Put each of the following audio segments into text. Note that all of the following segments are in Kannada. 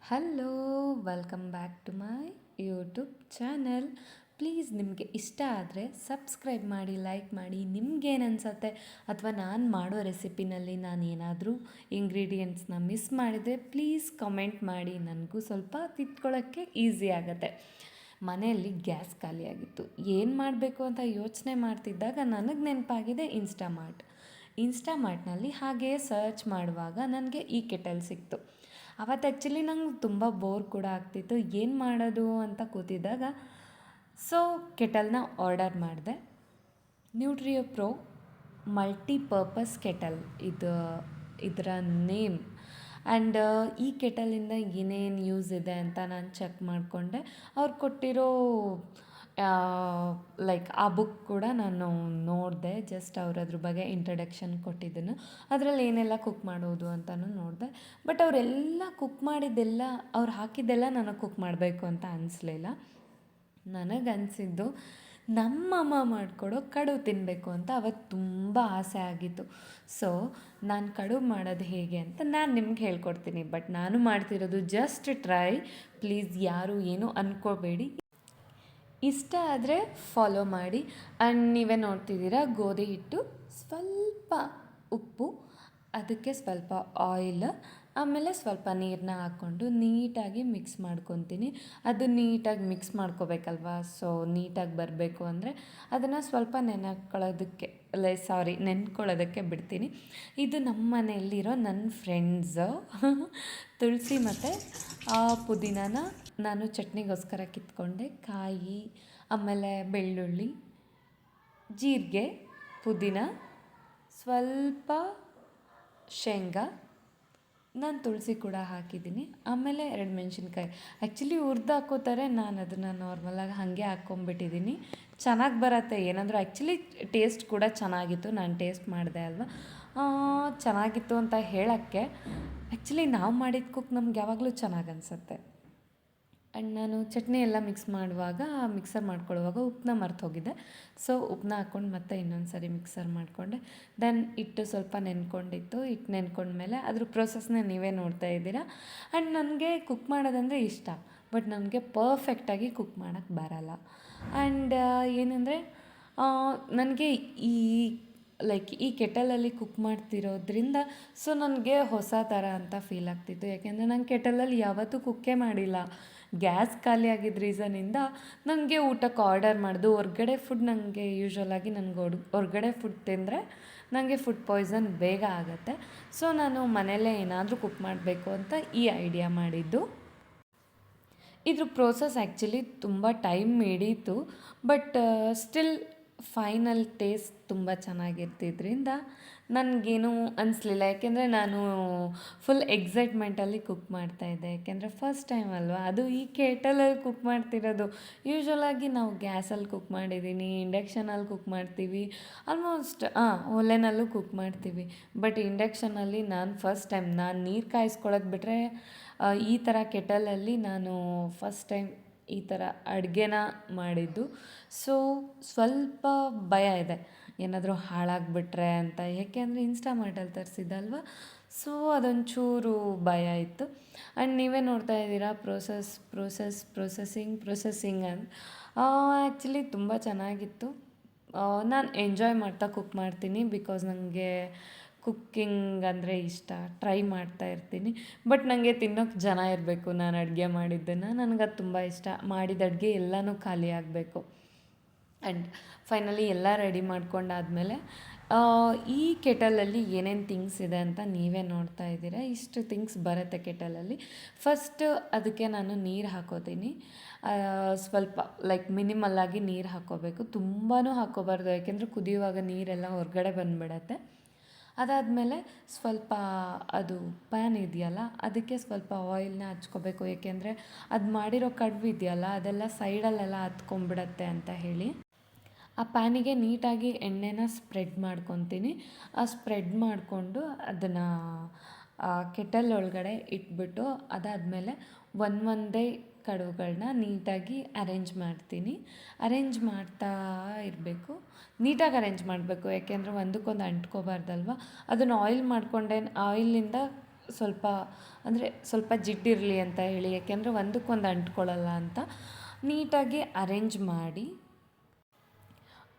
Hello, welcome back to my YouTube channel. Please ನಿಮಗೆ ಇಷ್ಟ ಆದರೆ ಸಬ್ಸ್ಕ್ರೈಬ್ ಮಾಡಿ, ಲೈಕ್ ಮಾಡಿ. ನಿಮ್ಗೇನು ಅನಿಸತ್ತೆ ಅಥವಾ ನಾನು ಮಾಡೋ ರೆಸಿಪಿನಲ್ಲಿ ನಾನು ಏನಾದರೂ ಇಂಗ್ರೀಡಿಯೆಂಟ್ಸ್ನ ಮಿಸ್ ಮಾಡಿದರೆ ಪ್ಲೀಸ್ ಕಮೆಂಟ್ ಮಾಡಿ. ನನಗೂ ಸ್ವಲ್ಪ ತಿದ್ಕೊಳ್ಳೋಕ್ಕೆ ಈಸಿ ಆಗುತ್ತೆ. ಮನೆಯಲ್ಲಿ ಗ್ಯಾಸ್ ಖಾಲಿಯಾಗಿತ್ತು, ಏನು ಮಾಡಬೇಕು ಅಂತ ಯೋಚನೆ ಮಾಡ್ತಿದ್ದಾಗ ನನಗೆ ನೆನಪಾಗಿದೆ ಇನ್ಸ್ಟಾಮಾರ್ಟ್ನಲ್ಲಿ ಹಾಗೆಯೇ ಸರ್ಚ್ ಮಾಡುವಾಗ ನನಗೆ ಈ ಕೆಟಲ್ ಸಿಕ್ತು. ಅವತ್ತು ಆ್ಯಕ್ಚುಲಿ ನಂಗೆ ತುಂಬ ಬೋರ್ ಕೂಡ ಆಗ್ತಿತ್ತು, ಏನು ಮಾಡೋದು ಅಂತ ಕೂತಿದ್ದಾಗ ಕೆಟಲ್ನ ಆರ್ಡರ್ ಮಾಡಿದೆ. ನ್ಯೂಟ್ರಿಯೋ ಪ್ರೋ ಮಲ್ಟಿಪರ್ಪಸ್ ಕೆಟಲ್ ಇದರ ನೇಮ್. ಆ್ಯಂಡ್ ಈ ಕೆಟಲಿಂದ ಏನೇನು ಯೂಸ್ ಇದೆ ಅಂತ ನಾನು ಚೆಕ್ ಮಾಡಿಕೊಂಡೆ. ಅವ್ರು ಕೊಟ್ಟಿರೋ ಆ ಬುಕ್ ಕೂಡ ನಾನು ನೋಡಿದೆ. ಜಸ್ಟ್ ಅವ್ರು ಅದ್ರ ಬಗ್ಗೆ ಇಂಟ್ರಡಕ್ಷನ್ ಕೊಟ್ಟಿದ್ದನ್ನು, ಅದರಲ್ಲಿ ಏನೆಲ್ಲ ಕುಕ್ ಮಾಡೋದು ಅಂತಲೂ ನೋಡಿದೆ. ಬಟ್ ಅವರೆಲ್ಲ ಕುಕ್ ಮಾಡಿದ್ದೆಲ್ಲ, ಅವ್ರು ಹಾಕಿದ್ದೆಲ್ಲ ನನಗೆ ಕುಕ್ ಮಾಡಬೇಕು ಅಂತ ಅನಿಸ್ಲಿಲ್ಲ. ನನಗನ್ಸಿದ್ದು ನಮ್ಮಮ್ಮ ಮಾಡಿಕೊಡೋ ಕಡುಬು ತಿನ್ನಬೇಕು ಅಂತ ಅವತ್ತು ತುಂಬ ಆಸೆ ಆಗಿತ್ತು. ನಾನು ಕಡುಬು ಮಾಡೋದು ಹೇಗೆ ಅಂತ ನಾನು ನಿಮ್ಗೆ ಹೇಳ್ಕೊಡ್ತೀನಿ. ಬಟ್ ನಾನು ಮಾಡ್ತಿರೋದು ಜಸ್ಟ್ ಟ್ರೈ. ಪ್ಲೀಸ್ ಯಾರು ಏನೂ ಅಂದ್ಕೋಬೇಡಿ. ಇಷ್ಟ ಆದರೆ ಫಾಲೋ ಮಾಡಿ. ಆ್ಯಂಡ್ ನೀವೇ ನೋಡ್ತಿದ್ದೀರಾ, ಗೋಧಿ ಹಿಟ್ಟು, ಸ್ವಲ್ಪ ಉಪ್ಪು, ಅದಕ್ಕೆ ಸ್ವಲ್ಪ ಆಯಿಲ್, ಆಮೇಲೆ ಸ್ವಲ್ಪ ನೀರನ್ನ ಹಾಕ್ಕೊಂಡು ನೀಟಾಗಿ ಮಿಕ್ಸ್ ಮಾಡ್ಕೊತೀನಿ. ಅದು ನೀಟಾಗಿ ಮಿಕ್ಸ್ ಮಾಡ್ಕೋಬೇಕಲ್ವಾ, ನೀಟಾಗಿ ಬರಬೇಕು ಅಂದರೆ ಅದನ್ನು ಸ್ವಲ್ಪ ನೆನ್ಕೊಳ್ಳೋದಕ್ಕೆ ಬಿಡ್ತೀನಿ. ಇದು ನಮ್ಮ ಮನೆಯಲ್ಲಿರೋ ನನ್ನ ಫ್ರೆಂಡ್ಸು ತುಳಸಿ ಮತ್ತು ಪುದೀನಾನ ನಾನು ಚಟ್ನಿಗೋಸ್ಕರ ಕಿತ್ಕೊಂಡೆ. ಕಾಯಿ, ಆಮೇಲೆ ಬೆಳ್ಳುಳ್ಳಿ, ಜೀರಿಗೆ, ಪುದೀನ, ಸ್ವಲ್ಪ ಶೇಂಗಾ, ನಾನು ತುಳಸಿ ಕೂಡ ಹಾಕಿದ್ದೀನಿ. ಆಮೇಲೆ 2 ಮೆಣಸಿನ್ಕಾಯಿ ಆ್ಯಕ್ಚುಲಿ ಹುರ್ದು ಹಾಕೋತಾರೆ, ನಾನು ಅದನ್ನು ನಾರ್ಮಲಾಗಿ ಹಾಗೆ ಹಾಕ್ಕೊಂಬಿಟ್ಟಿದ್ದೀನಿ. ಚೆನ್ನಾಗಿ ಬರುತ್ತೆ ಏನಾದರೂ. ಆ್ಯಕ್ಚುಲಿ ಟೇಸ್ಟ್ ಕೂಡ ಚೆನ್ನಾಗಿತ್ತು, ನಾನು ಟೇಸ್ಟ್ ಮಾಡಿದೆ ಅಲ್ವಾ, ಚೆನ್ನಾಗಿತ್ತು ಅಂತ ಹೇಳೋಕ್ಕೆ. ಆ್ಯಕ್ಚುಲಿ ನಾವು ಮಾಡಿದ ಕುಕ್ ನಮ್ಗೆ ಯಾವಾಗಲೂ ಚೆನ್ನಾಗಿ ಅನಿಸುತ್ತೆ. ಆ್ಯಂಡ್ ನಾನು ಚಟ್ನಿ ಎಲ್ಲ ಮಿಕ್ಸರ್ ಮಾಡ್ಕೊಳ್ಳುವಾಗ ಉಪ್ಪನ್ನ ಮರ್ತು ಹೋಗಿದ್ದೆ. ಉಪ್ಪನ್ನ ಹಾಕ್ಕೊಂಡು ಮತ್ತೆ ಇನ್ನೊಂದು ಸರಿ ಮಿಕ್ಸರ್ ಮಾಡಿಕೊಂಡೆ. ದೆನ್ ಹಿಟ್ಟು ಸ್ವಲ್ಪ ನೆನ್ಕೊಂಡಿತ್ತು. ಹಿಟ್ಟು ನೆನ್ಕೊಂಡ್ಮೇಲೆ ಅದ್ರ ಪ್ರೊಸೆಸ್ನ ನೀವೇ ನೋಡ್ತಾ ಇದ್ದೀರಾ. ಆ್ಯಂಡ್ ನನಗೆ ಕುಕ್ ಮಾಡೋದಂದರೆ ಇಷ್ಟ, ಬಟ್ ನನಗೆ ಪರ್ಫೆಕ್ಟಾಗಿ ಕುಕ್ ಮಾಡೋಕ್ಕೆ ಬರಲ್ಲ. ಆ್ಯಂಡ್ ಏನಂದರೆ ನನಗೆ ಈ ಕೆಟಲಲ್ಲಿ ಕುಕ್ ಮಾಡ್ತಿರೋದ್ರಿಂದ ನನಗೆ ಹೊಸ ಥರ ಅಂತ ಫೀಲ್ ಆಗ್ತಿತ್ತು. ಯಾಕೆಂದರೆ ನಾನು ಕೆಟಲಲ್ಲಿ ಯಾವತ್ತೂ ಕುಕ್ಕೇ ಮಾಡಿಲ್ಲ. ಗ್ಯಾಸ್ ಖಾಲಿ ಆಗಿದ್ದ ರೀಸನಿಂದ ನನಗೆ ಊಟಕ್ಕೆ ಆರ್ಡರ್ ಮಾಡೋದು. ಹೊರ್ಗಡೆ ಫುಡ್ ನನಗೆ ಯೂಶ್ವಲಾಗಿ ಹೊರ್ಗಡೆ ಫುಡ್ ತಿಂದರೆ ನನಗೆ ಫುಡ್ ಪಾಯ್ಸನ್ ಬೇಗ ಆಗುತ್ತೆ. ನಾನು ಮನೆಯಲ್ಲೇ ಏನಾದರೂ ಕುಕ್ ಮಾಡಬೇಕು ಅಂತ ಈ ಐಡಿಯಾ ಮಾಡಿದ್ದು. ಇದ್ರ ಪ್ರೋಸೆಸ್ ಆ್ಯಕ್ಚುಲಿ ತುಂಬ ಟೈಮ್ ಹಿಡೀತು, ಬಟ್ ಸ್ಟಿಲ್ ಫೈನಲ್ ಟೇಸ್ಟ್ ತುಂಬ ಚೆನ್ನಾಗಿರ್ತಿದ್ರಿಂದ ನನಗೇನೂ ಅನಿಸ್ಲಿಲ್ಲ. ಯಾಕೆಂದರೆ ನಾನು ಫುಲ್ ಎಕ್ಸೈಟ್ಮೆಂಟಲ್ಲಿ ಕುಕ್ ಮಾಡ್ತಾಯಿದ್ದೆ. ಯಾಕೆಂದರೆ ಫಸ್ಟ್ ಟೈಮ್ ಅಲ್ವಾ, ಅದು ಈ ಕೆಟಲಲ್ಲಿ ಕುಕ್ ಮಾಡ್ತಿರೋದು. ಯೂಶ್ವಲಾಗಿ ನಾವು ಗ್ಯಾಸಲ್ಲಿ ಕುಕ್ ಮಾಡಿದ್ದೀನಿ, ಇಂಡಕ್ಷನಲ್ಲಿ ಕುಕ್ ಮಾಡ್ತೀವಿ, ಆಲ್ಮೋಸ್ಟ್ ಒಲೆನಲ್ಲೂ ಕುಕ್ ಮಾಡ್ತೀವಿ. ಬಟ್ ಇಂಡಕ್ಷನಲ್ಲಿ ನಾನು ಫಸ್ಟ್ ಟೈಮ್, ನಾನು ನೀರು ಕಾಯಿಸ್ಕೊಳ್ಳೋದು ಬಿಟ್ಟರೆ ಈ ಥರ ಕೆಟಲಲ್ಲಿ ನಾನು ಫಸ್ಟ್ ಟೈಮ್ ಈ ಥರ ಅಡುಗೆನ ಮಾಡಿದ್ದು. ಸ್ವಲ್ಪ ಭಯ ಇದೆ, ಏನಾದರೂ ಹಾಳಾಗಿಬಿಟ್ರೆ ಅಂತ. ಯಾಕೆಂದರೆ ಇನ್ಸ್ಟಾಮಾರ್ಟಲ್ಲಿ ತರಿಸಿದ್ದಲ್ವ, ಅದೊಂಚೂರು ಭಯ ಇತ್ತು. ಆ್ಯಂಡ್ ನೀವೇ ನೋಡ್ತಾ ಇದ್ದೀರಾ ಪ್ರೊಸೆಸಿಂಗ್ ಅಂತ. ಆ್ಯಕ್ಚುಲಿ ತುಂಬ ಚೆನ್ನಾಗಿತ್ತು. ನಾನು ಎಂಜಾಯ್ ಮಾಡ್ತಾ ಕುಕ್ ಮಾಡ್ತೀನಿ, ಬಿಕಾಸ್ ನನಗೆ ಕುಕ್ಕಿಂಗ್ ಅಂದರೆ ಇಷ್ಟ, ಟ್ರೈ ಮಾಡ್ತಾ ಇರ್ತೀನಿ. ಬಟ್ ನನಗೆ ತಿನ್ನೋಕ್ಕೆ ಜನ ಇರಬೇಕು. ನಾನು ಅಡುಗೆ ಮಾಡಿದ್ದನ್ನು ನನಗದು ತುಂಬ ಇಷ್ಟ. ಮಾಡಿದ ಅಡುಗೆ ಎಲ್ಲನೂ ಖಾಲಿ ಆಗಬೇಕು. ಆ್ಯಂಡ್ ಫೈನಲಿ ಎಲ್ಲ ರೆಡಿ ಮಾಡ್ಕೊಂಡಾದಮೇಲೆ ಈ ಕೆಟಲಲ್ಲಿ ಏನೇನು ಥಿಂಗ್ಸ್ ಇದೆ ಅಂತ ನೀವೇ ನೋಡ್ತಾ ಇದ್ದೀರಾ. ಇಷ್ಟು ಥಿಂಗ್ಸ್ ಬರುತ್ತೆ ಕೆಟಲಲ್ಲಿ. ಫಸ್ಟ್ ಅದಕ್ಕೆ ನಾನು ನೀರು ಹಾಕೋತೀನಿ. ಸ್ವಲ್ಪ ಮಿನಿಮಲ್ಲಾಗಿ ನೀರು ಹಾಕ್ಕೋಬೇಕು, ತುಂಬಾ ಹಾಕ್ಕೋಬಾರ್ದು. ಯಾಕೆಂದರೆ ಕುದಿಯುವಾಗ ನೀರೆಲ್ಲ ಹೊರಗಡೆ ಬಂದುಬಿಡತ್ತೆ. ಅದಾದಮೇಲೆ ಸ್ವಲ್ಪ ಅದು ಪ್ಯಾನ್ ಇದೆಯಲ್ಲ, ಅದಕ್ಕೆ ಸ್ವಲ್ಪ ಆಯಿಲ್ನ ಹಚ್ಕೋಬೇಕು. ಏಕೆಂದರೆ ಅದು ಮಾಡಿರೋ ಕಡುಬು ಇದೆಯಲ್ಲ, ಅದೆಲ್ಲ ಸೈಡಲ್ಲೆಲ್ಲ ಹತ್ಕೊಂಡ್ಬಿಡತ್ತೆ ಅಂತ ಹೇಳಿ ಆ ಪ್ಯಾನಿಗೆ ನೀಟಾಗಿ ಎಣ್ಣೆನ ಸ್ಪ್ರೆಡ್ ಮಾಡ್ಕೊತೀನಿ. ಸ್ಪ್ರೆಡ್ ಮಾಡಿಕೊಂಡು ಅದನ್ನು ಕೆಟಲ್ ಒಳಗಡೆ ಇಟ್ಬಿಟ್ಟು, ಅದಾದಮೇಲೆ ಒಂದೇ ಕಡುಬುಗಳನ್ನ ನೀಟಾಗಿ ಅರೇಂಜ್ ಮಾಡ್ತೀನಿ. ಅರೇಂಜ್ ಮಾಡ್ತಾ ಇರಬೇಕು, ನೀಟಾಗಿ ಅರೇಂಜ್ ಮಾಡಬೇಕು. ಯಾಕೆಂದರೆ ಒಂದಕ್ಕೊಂದು ಅಂಟ್ಕೋಬಾರ್ದಲ್ವ. ಅದನ್ನು ಆಯಿಲಿಂದ ಸ್ವಲ್ಪ ಅಂದರೆ ಸ್ವಲ್ಪ ಜಿಡ್ಡಿರಲಿ ಅಂತ ಹೇಳಿ, ಯಾಕೆಂದರೆ ಒಂದಕ್ಕೊಂದು ಅಂಟ್ಕೊಳ್ಳಲ್ಲ ಅಂತ ನೀಟಾಗಿ ಅರೇಂಜ್ ಮಾಡಿ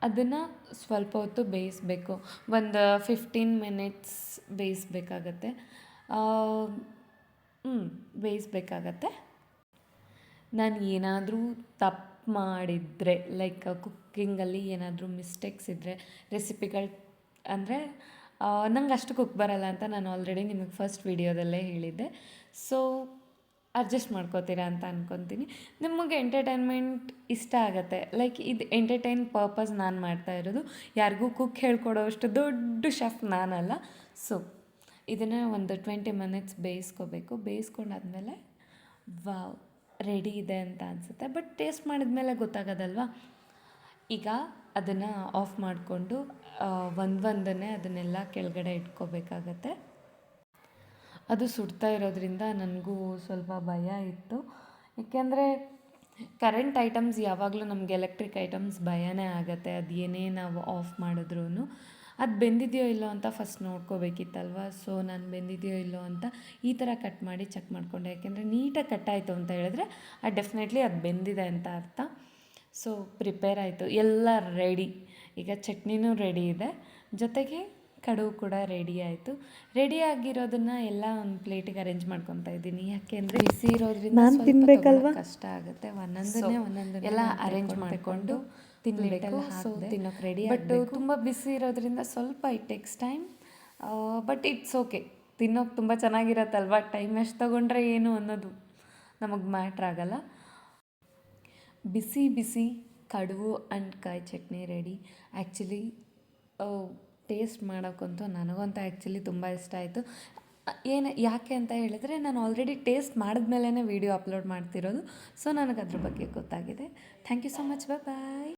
ಅದನ್ನು ಸ್ವಲ್ಪ ಹೊತ್ತು ಬೇಯಿಸಬೇಕು. ಒಂದು 15 ಮಿನಿಟ್ಸ್ ಬೇಯಿಸ್ಬೇಕಾಗತ್ತೆ. ಬೇಯಿಸ್ಬೇಕಾಗತ್ತೆ. ನಾನು ಏನಾದರೂ ತಪ್ಪು ಮಾಡಿದರೆ, ಲೈಕ್ ಕುಕ್ಕಿಂಗಲ್ಲಿ ಏನಾದರೂ ಮಿಸ್ಟೇಕ್ಸ್ ಇದ್ದರೆ, ರೆಸಿಪಿಗಳು ಅಂದರೆ ನಂಗೆ ಅಷ್ಟು ಕುಕ್ ಬರಲ್ಲ ಅಂತ ನಾನು ಆಲ್ರೆಡಿ ನಿಮಗೆ ಫಸ್ಟ್ ವೀಡಿಯೋದಲ್ಲೇ ಹೇಳಿದ್ದೆ. ಸೊ ಅಡ್ಜಸ್ಟ್ ಮಾಡ್ಕೋತೀರಾ ಅಂತ ಅಂದ್ಕೊತೀನಿ. ನಿಮಗೆ ಎಂಟರ್ಟೈನ್ಮೆಂಟ್ ಇಷ್ಟ ಆಗುತ್ತೆ. ಲೈಕ್ ಇದು ಎಂಟರ್ಟೈನ್ ಪರ್ಪಸ್ ನಾನು ಮಾಡ್ತಾ ಇರೋದು, ಯಾರಿಗೂ ಕುಕ್ ಹೇಳ್ಕೊಡೋಷ್ಟು ದೊಡ್ಡ ಶೆಫ್ ನಾನಲ್ಲ. ಸೊ ಇದನ್ನು ಒಂದು 20 ಮಿನಿಟ್ಸ್ ಬೇಯಿಸ್ಕೋಬೇಕು. ಬೇಯಿಸ್ಕೊಂಡಾದ್ಮೇಲೆ ವಾವ್, ರೆಡಿ ಇದೆ ಅಂತ ಅನಿಸುತ್ತೆ. ಬಟ್ ಟೇಸ್ಟ್ ಮಾಡಿದ್ಮೇಲೆ ಗೊತ್ತಾಗೋದಲ್ವಾ. ಈಗ ಅದನ್ನು ಆಫ್ ಮಾಡಿಕೊಂಡು ಒಂದೊಂದನ್ನೇ ಅದನ್ನೆಲ್ಲ ಕೆಳಗಡೆ ಇಟ್ಕೋಬೇಕಾಗತ್ತೆ. ಅದು ಸುಡ್ತಾ ಇರೋದ್ರಿಂದ ನನಗೂ ಸ್ವಲ್ಪ ಭಯ ಇತ್ತು. ಏಕೆಂದರೆ ಕರೆಂಟ್ ಐಟಮ್ಸ್ ಯಾವಾಗಲೂ ನಮಗೆ ಎಲೆಕ್ಟ್ರಿಕ್ ಐಟಮ್ಸ್ ಭಯನೇ ಆಗುತ್ತೆ. ಅದು ಏನೇ ನಾವು ಆಫ್ ಮಾಡಿದ್ರೂ ಅದು ಬೆಂದಿದೆಯೋ ಇಲ್ಲೋ ಅಂತ ಫಸ್ಟ್ ನೋಡ್ಕೋಬೇಕಿತ್ತಲ್ವ. ಸೊ ನಾನು ಬೆಂದಿದೆಯೋ ಇಲ್ಲೋ ಅಂತ ಈ ಥರ ಕಟ್ ಮಾಡಿ ಚೆಕ್ ಮಾಡಿಕೊಂಡೆ. ಯಾಕೆಂದರೆ ನೀಟಾಗಿ ಕಟ್ಟಾಯಿತು ಅಂತ ಹೇಳಿದ್ರೆ ಅದು ಡೆಫಿನೆಟ್ಲಿ ಅದು ಬೆಂದಿದೆ ಅಂತ ಅರ್ಥ. ಸೊ ಪ್ರಿಪೇರ್ ಆಯಿತು, ಎಲ್ಲ ರೆಡಿ. ಈಗ ಚಟ್ನಿನೂ ರೆಡಿ ಇದೆ, ಜೊತೆಗೆ ಕಡುಬು ಕೂಡ ರೆಡಿ ಆಯಿತು. ರೆಡಿ ಆಗಿರೋದನ್ನು ಎಲ್ಲ ಒಂದು ಪ್ಲೇಟಿಗೆ ಅರೇಂಜ್ ಮಾಡ್ಕೊತಾ ಇದ್ದೀನಿ. ಯಾಕೆಂದರೆ ಬಿಸಿ ಇರೋದ್ರಿಂದ ನಾನು ತಿನ್ನಬೇಕಲ್ವ, ಕಷ್ಟ ಆಗುತ್ತೆ. ಒಂದೊಂದನ್ನೇ ಎಲ್ಲ ಅರೇಂಜ್ ಮಾಡಿಕೊಂಡು ತಿನ್ನಬೇಕಲ್ಲ. ಸೊ ತಿನ್ನೋಕೆ ರೆಡಿ. ಬಟ್ ತುಂಬ ಬಿಸಿ ಇರೋದ್ರಿಂದ ಸ್ವಲ್ಪ it takes time. But it's okay. ತಿನ್ನೋಕೆ ತುಂಬ ಚೆನ್ನಾಗಿರತ್ತಲ್ವ. ಟೈಮ್ ಎಷ್ಟು ತೊಗೊಂಡ್ರೆ ಏನು ಅನ್ನೋದು ನಮಗೆ ಮ್ಯಾಟ್ರ್ ಆಗಲ್ಲ. ಬಿಸಿ ಬಿಸಿ ಕಡುಬು ಆ್ಯಂಡ್ ಕಾಯಿ ಚಟ್ನಿ ರೆಡಿ. ಆ್ಯಕ್ಚುಲಿ ಟೇಸ್ಟ್ ಮಾಡೋಕ್ಕಂತೂ ನನಗಂತೂ ಆ್ಯಕ್ಚುಲಿ ತುಂಬ ಇಷ್ಟ ಆಯಿತು. ಯಾಕೆ ಅಂತ ಹೇಳಿದ್ರೆ ನಾನು ಆಲ್ರೆಡಿ ಟೇಸ್ಟ್ ಮಾಡಿದ್ಮೇಲೆ ವೀಡಿಯೋ ಅಪ್ಲೋಡ್ ಮಾಡ್ತಿರೋದು. ಸೊ ನನಗೆ ಅದ್ರ ಬಗ್ಗೆ ಗೊತ್ತಾಗಿದೆ. Thank you so much. Bye.